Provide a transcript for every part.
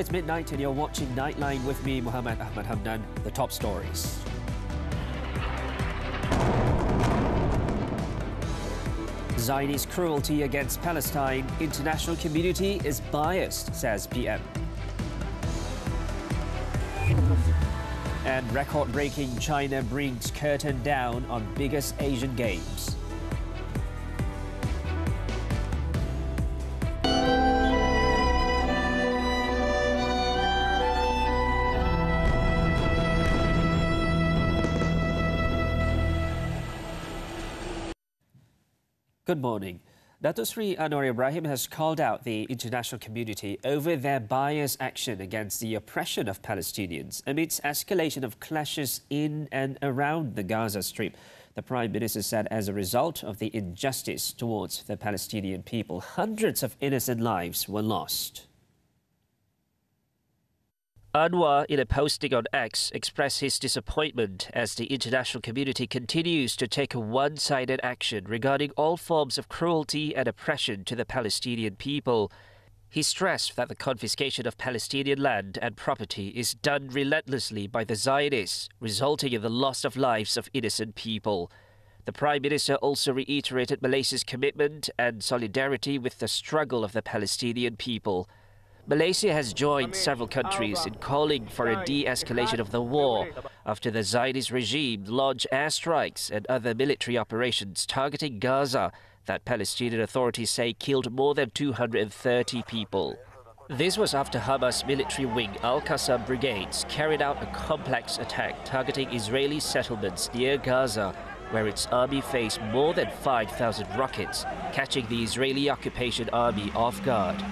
It's midnight and you're watching Nightline with me, Muhammed, Ahmad, Hamdan. The top stories. Zionist cruelty against Palestine. International community is biased, says PM. And record-breaking China brings curtain down on biggest Asian Games. Good morning. Dato' Sri Anwar Ibrahim has called out the international community over their biased action against the oppression of Palestinians amidst escalation of clashes in and around the Gaza Strip. The Prime Minister said as a result of the injustice towards the Palestinian people, hundreds of innocent lives were lost. Anwar, in a posting on X, expressed his disappointment as the international community continues to take a one-sided action regarding all forms of cruelty and oppression to the Palestinian people. He stressed that the confiscation of Palestinian land and property is done relentlessly by the Zionists, resulting in the loss of lives of innocent people. The Prime Minister also reiterated Malaysia's commitment and solidarity with the struggle of the Palestinian people. Malaysia has joined several countries in calling for a de-escalation of the war after the Zionist regime launched airstrikes and other military operations targeting Gaza that Palestinian authorities say killed more than 230 people. This was after Hamas military wing Al-Qassam brigades carried out a complex attack targeting Israeli settlements near Gaza, where its army faced more than 5,000 rockets, catching the Israeli occupation army off guard.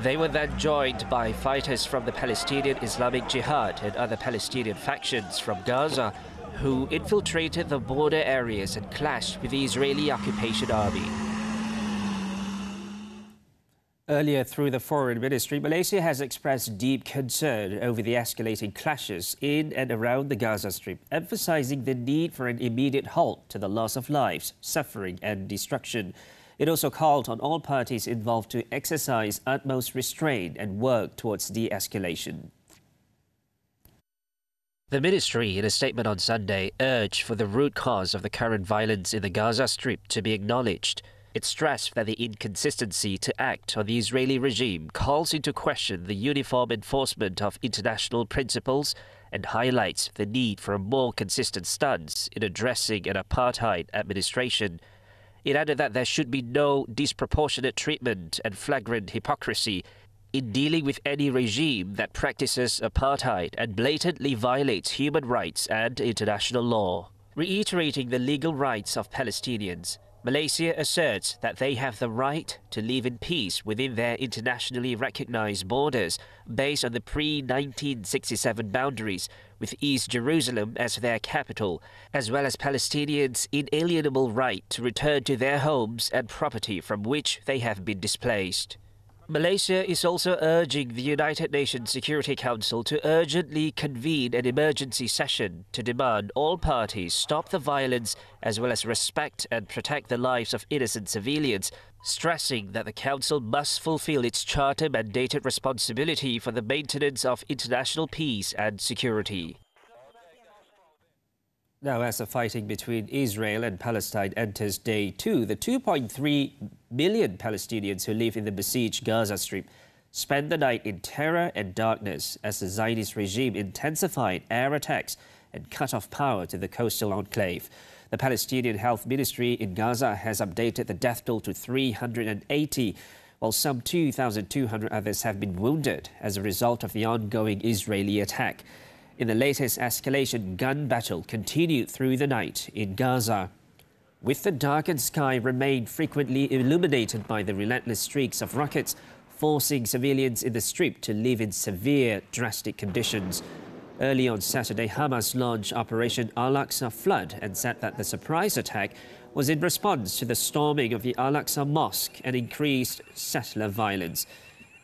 They were then joined by fighters from the Palestinian Islamic Jihad and other Palestinian factions from Gaza, who infiltrated the border areas and clashed with the Israeli occupation army. Earlier, through the Foreign Ministry, Malaysia has expressed deep concern over the escalating clashes in and around the Gaza Strip, emphasizing the need for an immediate halt to the loss of lives, suffering and destruction. It also called on all parties involved to exercise utmost restraint and work towards de-escalation. The ministry, in a statement on Sunday, urged for the root cause of the current violence in the Gaza Strip to be acknowledged. It stressed that the inconsistency to act on the Israeli regime calls into question the uniform enforcement of international principles and highlights the need for a more consistent stance in addressing an apartheid administration. It added that there should be no disproportionate treatment and flagrant hypocrisy in dealing with any regime that practices apartheid and blatantly violates human rights and international law. Reiterating the legal rights of Palestinians, Malaysia asserts that they have the right to live in peace within their internationally recognized borders based on the pre-1967 boundaries, with East Jerusalem as their capital, as well as Palestinians' inalienable right to return to their homes and property from which they have been displaced. Malaysia is also urging the United Nations Security Council to urgently convene an emergency session to demand all parties stop the violence as well as respect and protect the lives of innocent civilians, stressing that the Council must fulfill its charter-mandated responsibility for the maintenance of international peace and security. Now, as the fighting between Israel and Palestine enters day 2, the 2.3 million Palestinians who live in the besieged Gaza Strip spend the night in terror and darkness as the Zionist regime intensified air attacks and cut off power to the coastal enclave. The Palestinian Health Ministry in Gaza has updated the death toll to 380, while some 2,200 others have been wounded as a result of the ongoing Israeli attack. In the latest escalation, gun battle continued through the night in Gaza, with the darkened sky remained frequently illuminated by the relentless streaks of rockets, forcing civilians in the strip to live in severe, drastic conditions. Early on Saturday, Hamas launched Operation Al-Aqsa Flood and said that the surprise attack was in response to the storming of the Al-Aqsa Mosque and increased settler violence.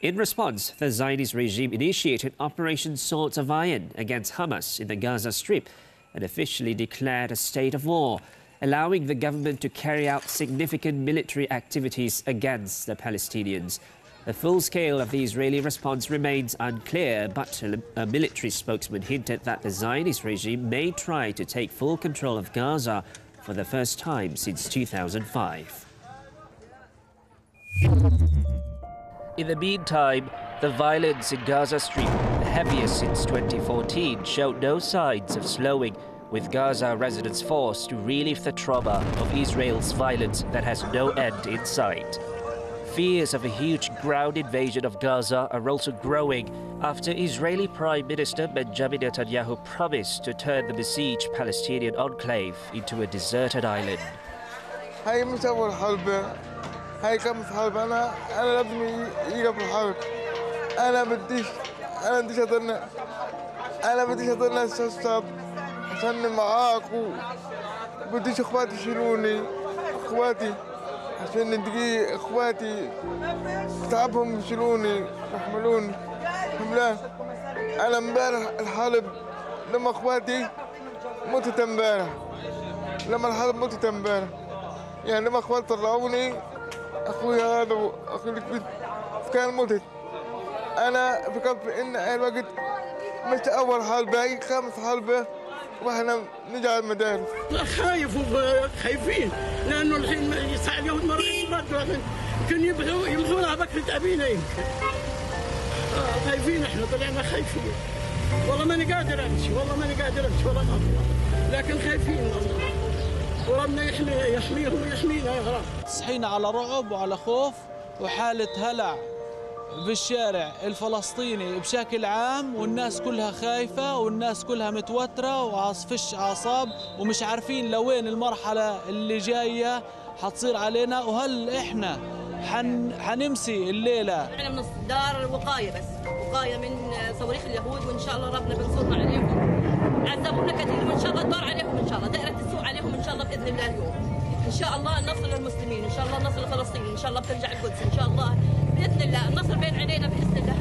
In response, the Zionist regime initiated Operation Swords of Iron against Hamas in the Gaza Strip and officially declared a state of war, allowing the government to carry out significant military activities against the Palestinians. The full scale of the Israeli response remains unclear, but a military spokesman hinted that the Zionist regime may try to take full control of Gaza for the first time since 2005. In the meantime, the violence in Gaza Strip, the heaviest since 2014, showed no signs of slowing, with Gaza residents forced to relive the trauma of Israel's violence that has no end in sight. Fears of a huge ground invasion of Gaza are also growing after Israeli Prime Minister Benjamin Netanyahu promised to turn the besieged Palestinian enclave into a deserted island. هاي مش أول حرب، هاي كم حرب. أنا لازم يقف الحرب. أنا بديش أضلنا الشباب عشان معاك، وبديش إخواتي يشيلوني، إخواتي عشان ندقي إخواتي تعبهم يشيلوني يحملوني حملان. أنا امبارح الحرب لما إخواتي متت امبارح، لما الحرب متت امبارح، يعني لما إخواتي طلعوني أخوي هذا وأخوي الكبير كان متت. أنا فكرت إن الوقت مش أول حرب، هاي خامس حرب واحنا نجي المدارس. خايف وخايفين لانه الحين اليهود مرات يمكن يمحونها بكرة ابينا يمكن. خايفين احنا طلعنا خايفين. والله ماني قادر امشي، والله ولا اطلع، لكن خايفين والله. وربنا يحميهم ويحمينا يا رب. صحينا على رعب وعلى خوف وحالة هلع بالشارع الفلسطيني بشكل عام، والناس كلها خايفة والناس كلها متوترة وعصفش أعصاب ومش عارفين لوين المرحلة اللي جاية حتصير علينا، وهل إحنا حنمسي الليلة. إحنا من دار وقاية، بس وقاية من صواريخ اليهود، وإن شاء الله ربنا بنصرنا عليهم. عذبونا كثير وإن شاء الله الدار عليهم، إن شاء الله دائرة السوء عليهم إن شاء الله بإذن الله اليوم. إن شاء الله النصر للمسلمين، إن شاء الله النصر لفلسطين، إن شاء الله بترجع القدس، إن شاء الله بإذن الله النصر بين عينينا بإذن الله.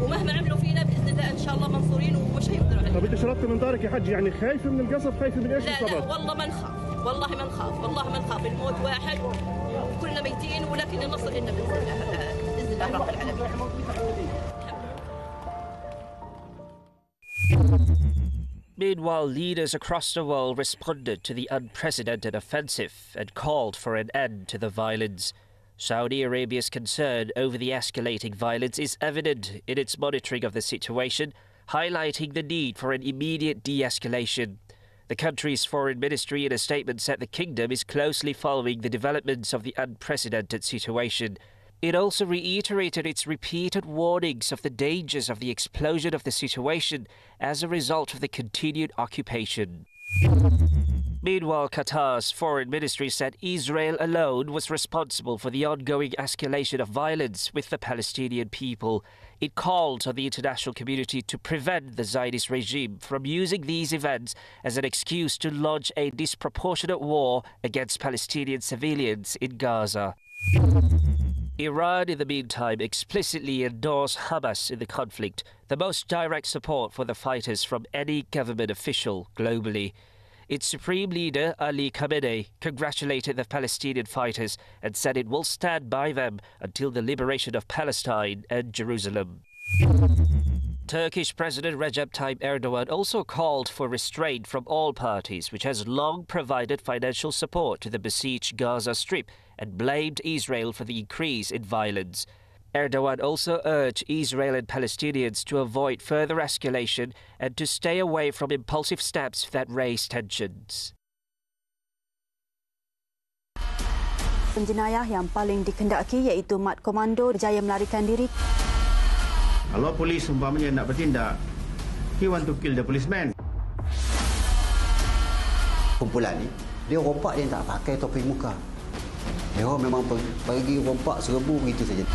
ومهما عملوا فينا بإذن الله إن شاء الله منصورين ومش هيقدروا علينا. طب أنت شردت من دارك يا حج، يعني خايفة من القصف، خايفة من إيش بالضبط؟ لا والله ما نخاف، والله ما نخاف، والله ما نخاف. الموت واحد وكلنا ميتين، ولكن النصر لنا بإذن الله رب العالمين. Meanwhile, leaders across the world responded to the unprecedented offensive and called for an end to the violence. Saudi Arabia's concern over the escalating violence is evident in its monitoring of the situation, highlighting the need for an immediate de-escalation. The country's foreign ministry in a statement said the kingdom is closely following the developments of the unprecedented situation. It also reiterated its repeated warnings of the dangers of the explosion of the situation as a result of the continued occupation. Meanwhile, Qatar's foreign ministry said Israel alone was responsible for the ongoing escalation of violence with the Palestinian people. It called on the international community to prevent the Zionist regime from using these events as an excuse to launch a disproportionate war against Palestinian civilians in Gaza. Iran, in the meantime, explicitly endorsed Hamas in the conflict, the most direct support for the fighters from any government official globally. Its supreme leader, Ali Khamenei, congratulated the Palestinian fighters and said it will stand by them until the liberation of Palestine and Jerusalem. Turkish President Recep Tayyip Erdogan also called for restraint from all parties, which has long provided financial support to the besieged Gaza Strip, and blamed Israel for the increase in violence. Erdogan also urged Israel and Palestinians to avoid further escalation and to stay away from impulsive steps that raise tensions. Penjenayah yang paling dikendaki iaitu Mat Komando berjaya melarikan diri. Kalau polis umpamanya nak bertindak, he want to kill the policeman. Kumpulan ni, dia rompak dia tak pakai topi muka. Dia memang pergi rompak serbu begitu saja.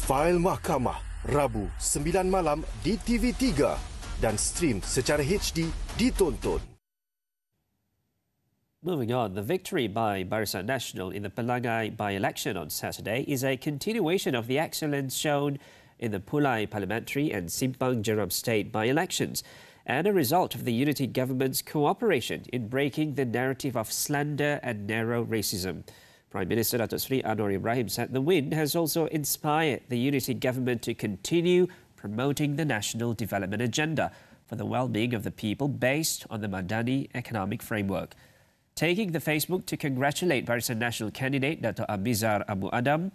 Fail Mahkamah, Rabu 9 malam di TV3 dan stream secara HD di Tonton. Moving on, the victory by Barisan Nasional in the Palanga by-election on Saturday is a continuation of the excellence shown in the Pulai Parliamentary and Simpang Jeram State by-elections, and a result of the unity government's cooperation in breaking the narrative of slander and narrow racism. Prime Minister Datuk Seri Anwar Ibrahim said the win has also inspired the unity government to continue promoting the national development agenda for the well-being of the people based on the Madani economic framework. Taking the Facebook to congratulate Barisan Nasional candidate Dr. Amiza Abu Adam,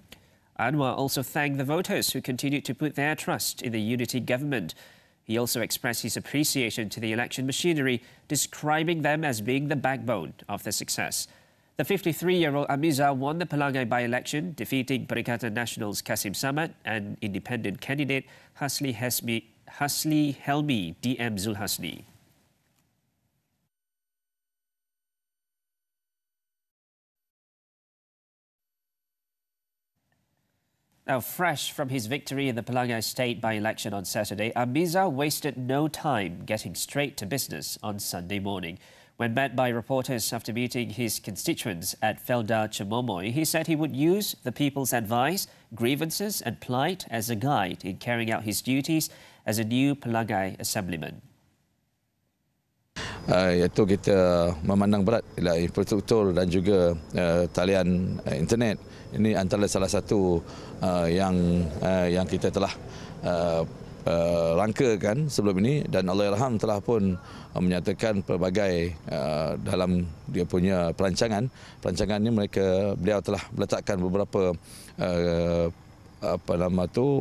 Anwar also thanked the voters who continued to put their trust in the unity government. He also expressed his appreciation to the election machinery, describing them as being the backbone of the success. The 53-year-old Amiza won the Palanga by-election, defeating Perikatan Nasional's Kasim Samad and independent candidate Hasli Helmi DM Zulhasni. Now, fresh from his victory in the Palanga State by-election on Saturday, Amiza wasted no time getting straight to business on Sunday morning. When met by reporters after meeting his constituents at Felda Cemomoy, he said he would use the people's advice, grievances and plight as a guide in carrying out his duties as a new Pelangai Assemblyman. Iaitu kita memandang berat infrastruktur dan juga talian internet. Ini antara salah satu yang kita telah rangkakan sebelum ini, dan Allahyarham telah pun menyatakan pelbagai dalam dia punya perancangan ini beliau telah meletakkan beberapa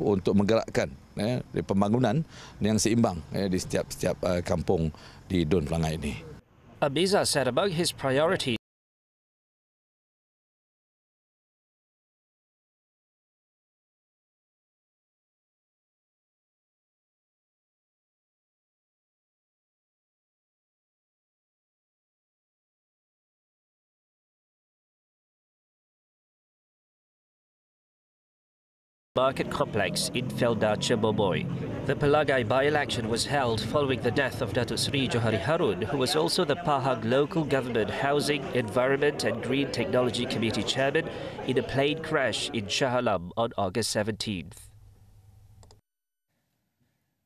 untuk menggerakkan di pembangunan yang seimbang di setiap kampung di Dun Pelangai ini. Amiza said among his priorities market complex in Felda Cemomoy. The Pelangai by-election was held following the death of Datuk Seri Johor Harun, who was also the Pahang Local Government Housing, Environment and Green Technology Committee Chairman in a plane crash in Shah Alam on August 17th.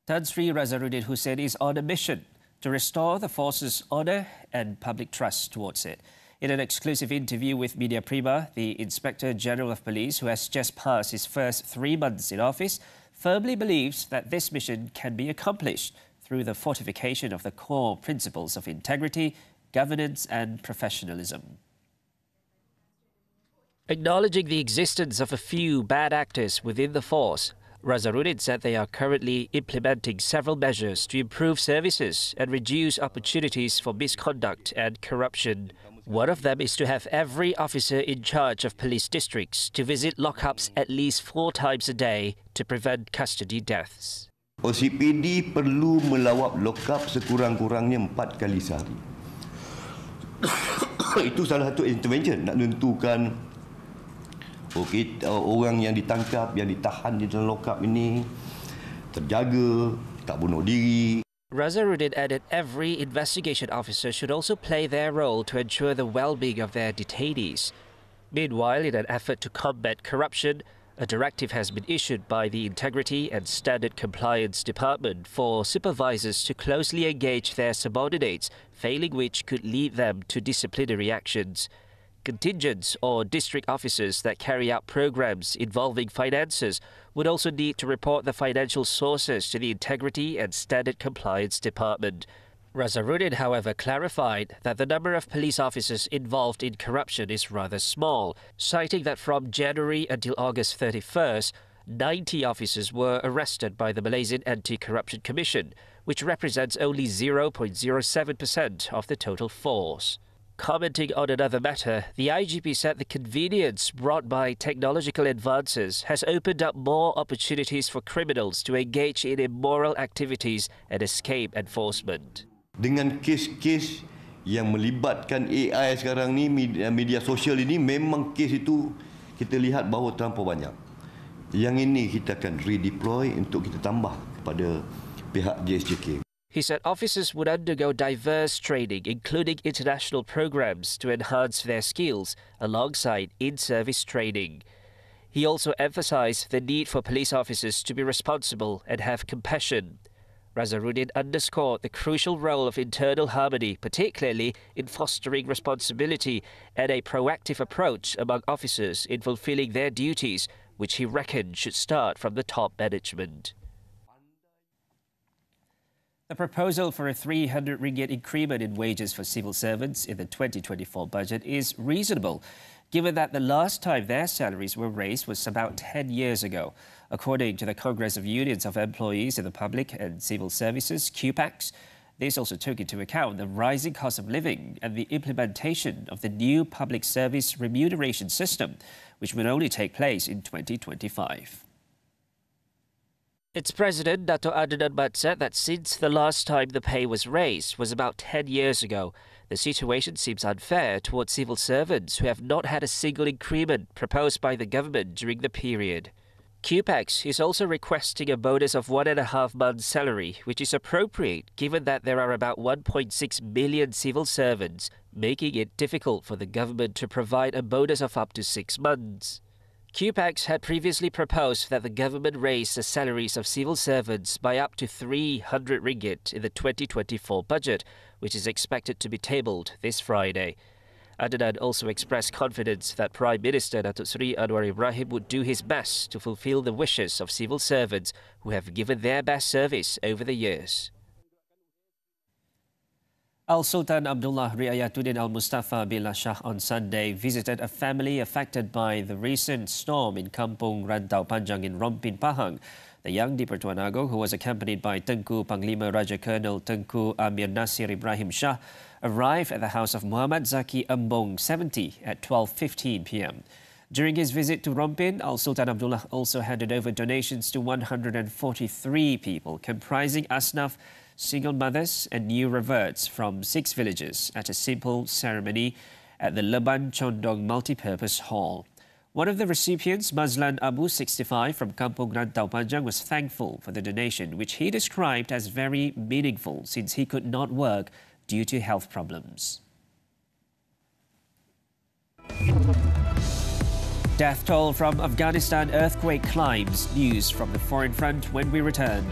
Tan Sri Razaruddin Hussein is on a mission to restore the force's honour and public trust towards it. In an exclusive interview with Media Prima, the Inspector General of Police, who has just passed his first 3 months in office, firmly believes that this mission can be accomplished through the fortification of the core principles of integrity, governance and professionalism. Acknowledging the existence of a few bad actors within the force, Razaruddin said they are currently implementing several measures to improve services and reduce opportunities for misconduct and corruption. One of them is to have every officer in charge of police districts to visit lockups at least 4 times a day to prevent custody deaths. OCPD perlu melawat lockup sekurang-kurangnya 4 kali sehari. Itu salah satu intervention nak menentukan orang yang ditangkap, yang ditahan di dalam lockup ini terjaga, tak bunuh diri. Razaruddin added every investigation officer should also play their role to ensure the well-being of their detainees. Meanwhile, in an effort to combat corruption, a directive has been issued by the Integrity and Standard Compliance Department for supervisors to closely engage their subordinates, failing which could lead them to disciplinary actions. Contingents or district officers that carry out programs involving finances would also need to report the financial sources to the Integrity and Standard Compliance Department. Razaruddin, however, clarified that the number of police officers involved in corruption is rather small, citing that from January until August 31st, 90 officers were arrested by the Malaysian Anti-Corruption Commission, which represents only 0.07% of the total force. Commenting on another matter, the IGP said the convenience brought by technological advances has opened up more opportunities for criminals to engage in immoral activities and escape enforcement. Dengan kes-kes yang melibatkan AI sekarang ni, media sosial ini, memang kes itu kita lihat bahawa terlampau banyak. Yang ini kita akan redeploy untuk kita tambah kepada pihak JSJK. He said officers would undergo diverse training, including international programs, to enhance their skills alongside in-service training. He also emphasized the need for police officers to be responsible and have compassion. Razarudin underscored the crucial role of internal harmony, particularly in fostering responsibility and a proactive approach among officers in fulfilling their duties, which he reckoned should start from the top management. The proposal for a 300 ringgit increment in wages for civil servants in the 2024 budget is reasonable, given that the last time their salaries were raised was about 10 years ago. According to the Congress of Unions of Employees in the Public and Civil Services, QPACs, this also took into account the rising cost of living and the implementation of the new public service remuneration system, which will only take place in 2025. Its president, Dato' Ahmad, said that since the last time the pay was raised was about 10 years ago, the situation seems unfair towards civil servants who have not had a single increment proposed by the government during the period. QPACs is also requesting a bonus of 1.5 months' salary, which is appropriate given that there are about 1.6 million civil servants, making it difficult for the government to provide a bonus of up to 6 months. QPACs had previously proposed that the government raise the salaries of civil servants by up to 300 ringgit in the 2024 budget, which is expected to be tabled this Friday. Hamdan also expressed confidence that Prime Minister Datuk Seri Anwar Ibrahim would do his best to fulfill the wishes of civil servants who have given their best service over the years. Al-Sultan Abdullah Riayatuddin Al-Mustafa bin Shah on Sunday visited a family affected by the recent storm in Kampung Rantau Panjang in Rompin, Pahang. The young di-Pertuan Agong, who was accompanied by Tengku Panglima Raja Colonel Tengku Amir Nasir Ibrahim Shah, arrived at the house of Muhammad Zaki Embong, 70, at 12:15 p.m. During his visit to Rompin, Al-Sultan Abdullah also handed over donations to 143 people, comprising asnaf, single mothers and new reverts from 6 villages at a simple ceremony at the Leban Condong Multipurpose Hall. One of the recipients, Mazlan Abu, 65, from Kampung Rantau Panjang, was thankful for the donation, which he described as very meaningful since he could not work due to health problems. Death toll from Afghanistan earthquake climbs. News from the foreign front when we return.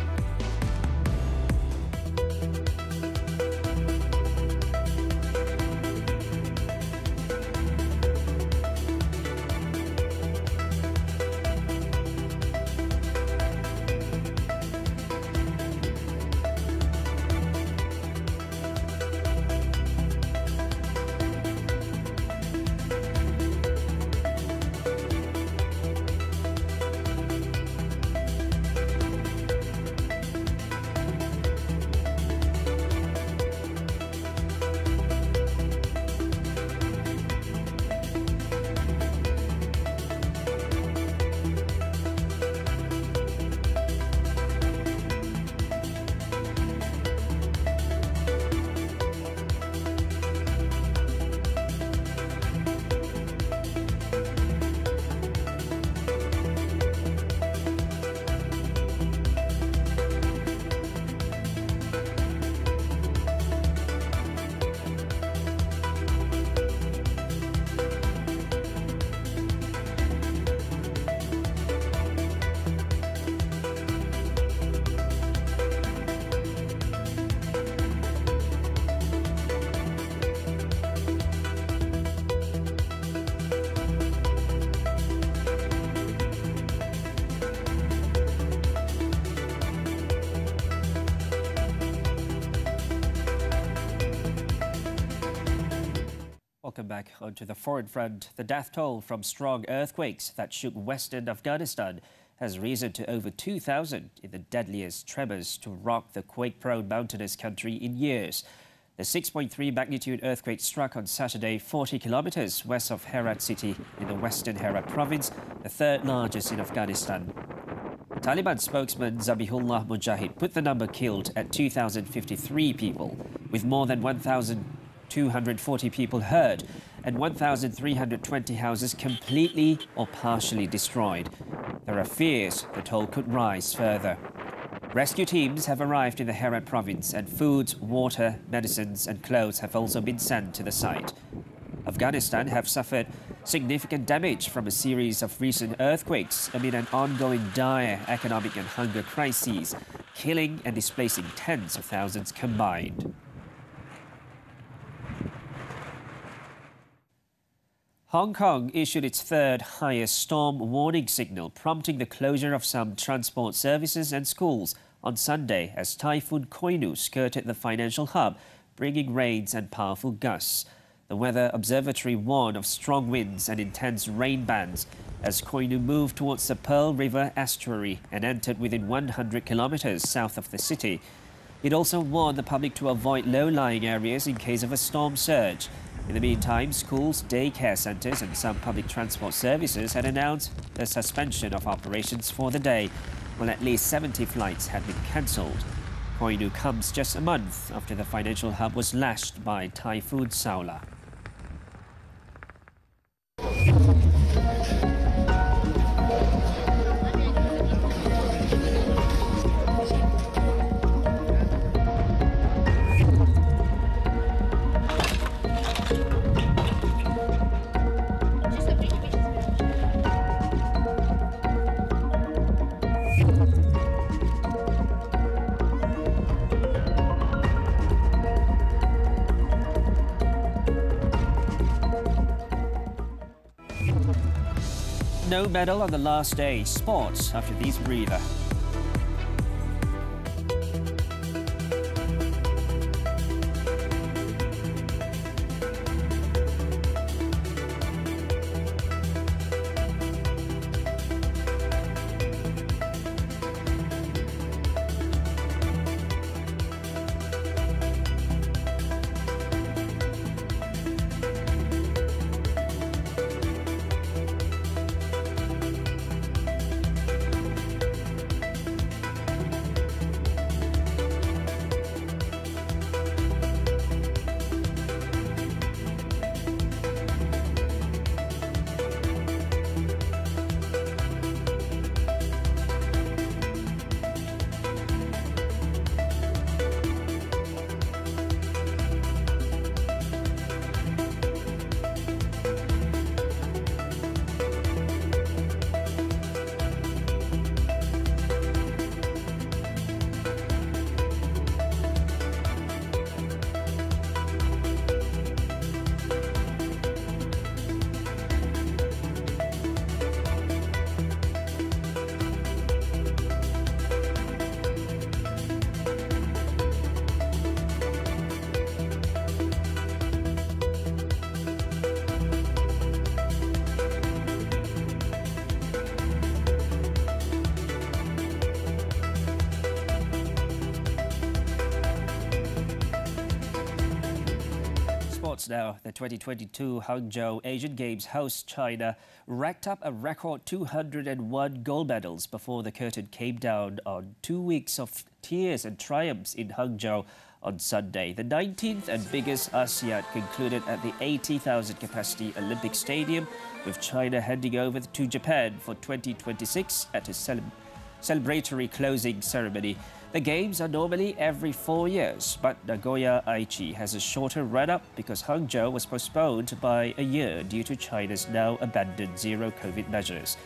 Welcome back onto the foreign front. The death toll from strong earthquakes that shook western Afghanistan has risen to over 2,000 in the deadliest tremors to rock the quake-prone mountainous country in years. The 6.3 magnitude earthquake struck on Saturday 40 kilometers west of Herat city in the western Herat province, the third largest in Afghanistan. Taliban spokesman Zabihullah Mujahid put the number killed at 2,053 people, with more than 1,240 people hurt and 1,320 houses completely or partially destroyed. There are fears the toll could rise further. Rescue teams have arrived in the Herat province and food, water, medicines and clothes have also been sent to the site. Afghanistan have suffered significant damage from a series of recent earthquakes amid an ongoing dire economic and hunger crises. killing and displacing tens of thousands combined. Hong Kong issued its third highest storm warning signal, prompting the closure of some transport services and schools on Sunday as Typhoon Coinu skirted the financial hub, bringing rains and powerful gusts. The Weather Observatory warned of strong winds and intense rain bands as Coinu moved towards the Pearl River estuary and entered within 100 kilometres south of the city. It also warned the public to avoid low-lying areas in case of a storm surge. In the meantime, schools, daycare centres and some public transport services had announced the suspension of operations for the day, while at least 70 flights had been cancelled. Coinu comes just a month after the financial hub was lashed by Typhoon Saula. No medal on the last day. Sports after these breather. Now, the 2022 Hangzhou Asian Games host China racked up a record 201 gold medals before the curtain came down on 2 weeks of tears and triumphs in Hangzhou on Sunday. The 19th and biggest Asiad concluded at the 80,000 capacity Olympic Stadium, with China handing over to Japan for 2026 at a celebratory closing ceremony. The Games are normally every 4 years, but Nagoya Aichi has a shorter run-up because Hangzhou was postponed by a year due to China's now abandoned zero-COVID measures.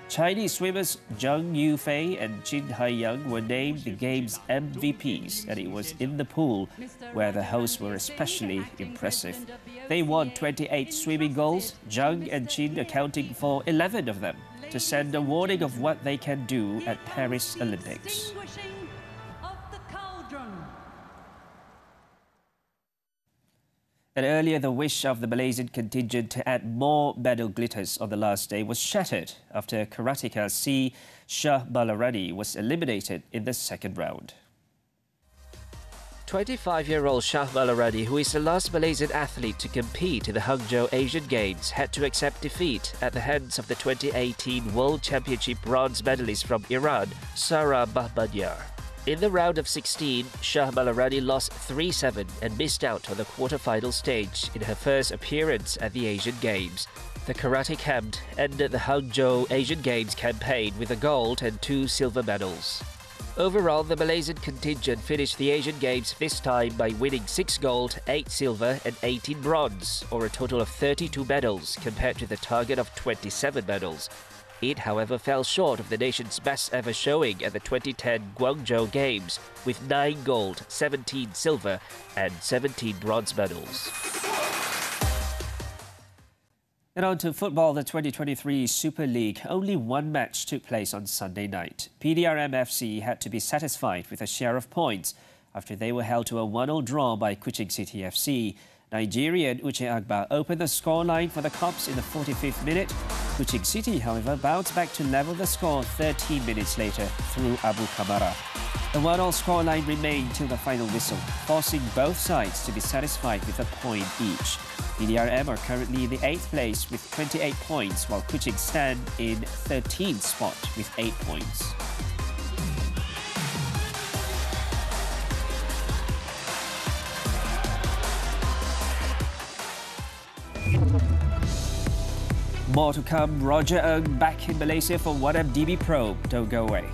Chinese swimmers Zheng Yufei and Jin Haiyang were named the Games MVPs, and it was in the pool where the hosts were especially impressive. They won 28 swimming goals, Zheng and Jin accounting for 11 of them, to send a warning of what they can do at Paris Olympics. And earlier, the wish of the Malaysian contingent to add more medal glitters on the last day was shattered after karateka C. Shah Balarani was eliminated in the second round. 25-year-old Shah Balarani, who is the last Malaysian athlete to compete in the Hangzhou Asian Games, had to accept defeat at the hands of the 2018 World Championship bronze medalist from Iran, Sarah Bahbanyar. In the round of 16, Shah Balarani lost 3-7 and missed out on the quarter-final stage in her first appearance at the Asian Games. The karate camp ended the Hangzhou Asian Games campaign with a gold and 2 silver medals. Overall, the Malaysian contingent finished the Asian Games this time by winning 6 gold, 8 silver and 18 bronze, or a total of 32 medals compared to the target of 27 medals. It, however, fell short of the nation's best ever showing at the 2010 Guangzhou Games, with 9 gold, 17 silver and 17 bronze medals. And on to football, the 2023 Super League. Only one match took place on Sunday night. PDRM FC had to be satisfied with a share of points after they were held to a 1-1 draw by Kuching City FC. Nigerian Uche Agba opened the scoreline for the Cops in the 45th minute. Kuching City, however, bounced back to level the score 13 minutes later through Abu Kamara. The 1-1 scoreline remained till the final whistle, forcing both sides to be satisfied with a point each. PDRM are currently in the 8th place with 28 points, while Kuching stand in 13th spot with 8 points. More to come. Roger Ng back in Malaysia for 1MDB probe. Don't go away.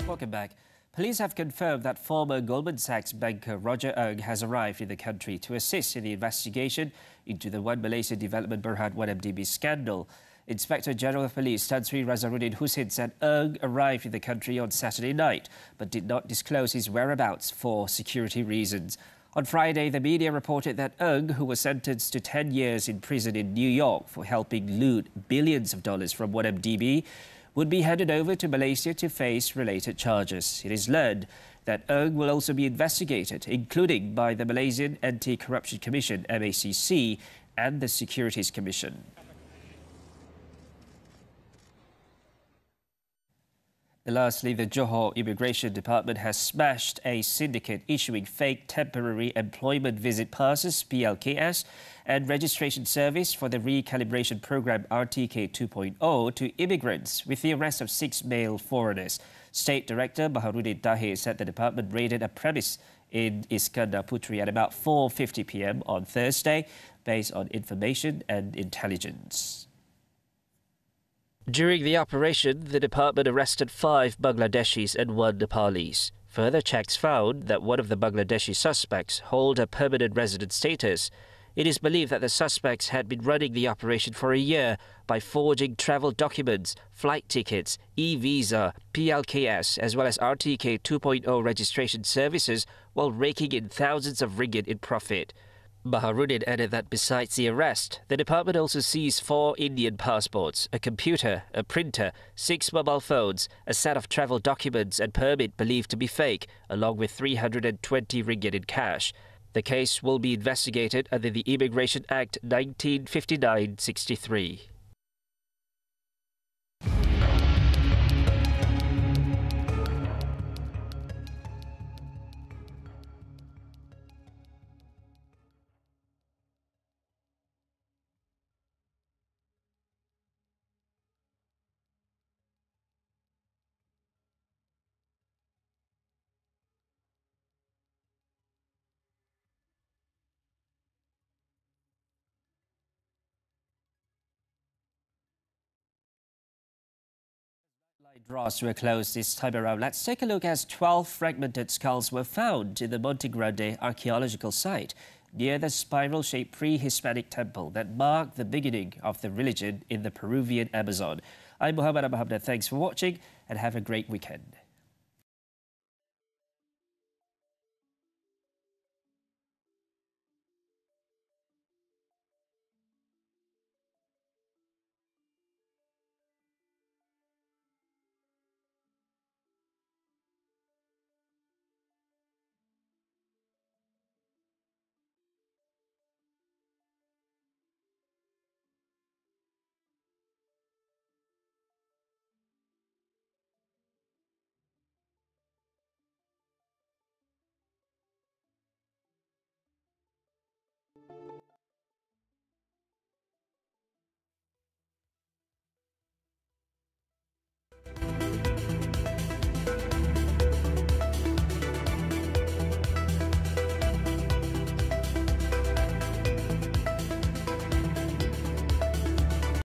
Welcome back. Police have confirmed that former Goldman Sachs banker Roger Ng has arrived in the country to assist in the investigation into the One Malaysia Development Berhad 1MDB scandal. Inspector General of Police Tan Sri Razaruddin Hussein said Ng arrived in the country on Saturday night but did not disclose his whereabouts for security reasons. On Friday, the media reported that Ng, who was sentenced to 10 years in prison in New York for helping loot billions of dollars from 1MDB, would be handed over to Malaysia to face related charges. It is learned that Ng will also be investigated, including by the Malaysian Anti-Corruption Commission, MACC, and the Securities Commission. Lastly, the Johor Immigration Department has smashed a syndicate issuing fake temporary employment visit passes, PLKS, and registration service for the recalibration program RTK 2.0 to immigrants with the arrest of 6 male foreigners. State Director Baharudin Tahir said the department raided a premise in Iskandar Puteri at about 4:50 p.m. on Thursday based on information and intelligence. During the operation, the department arrested 5 Bangladeshis and 1 Nepalese. Further checks found that one of the Bangladeshi suspects hold a permanent resident status. It is believed that the suspects had been running the operation for a year by forging travel documents, flight tickets, e-visa, PLKS, as well as RTK 2.0 registration services while raking in thousands of ringgit in profit. Baharudin added that besides the arrest, the department also seized 4 Indian passports, a computer, a printer, 6 mobile phones, a set of travel documents and permit believed to be fake, along with 320 ringgit in cash. The case will be investigated under the Immigration Act 1959-63. Draws were closed this time around. Let's take a look as 12 fragmented skulls were found in the Monte Grande archaeological site near the spiral-shaped pre-Hispanic temple that marked the beginning of the religion in the Peruvian Amazon. I'm Muhammed. Thanks for watching and have a great weekend.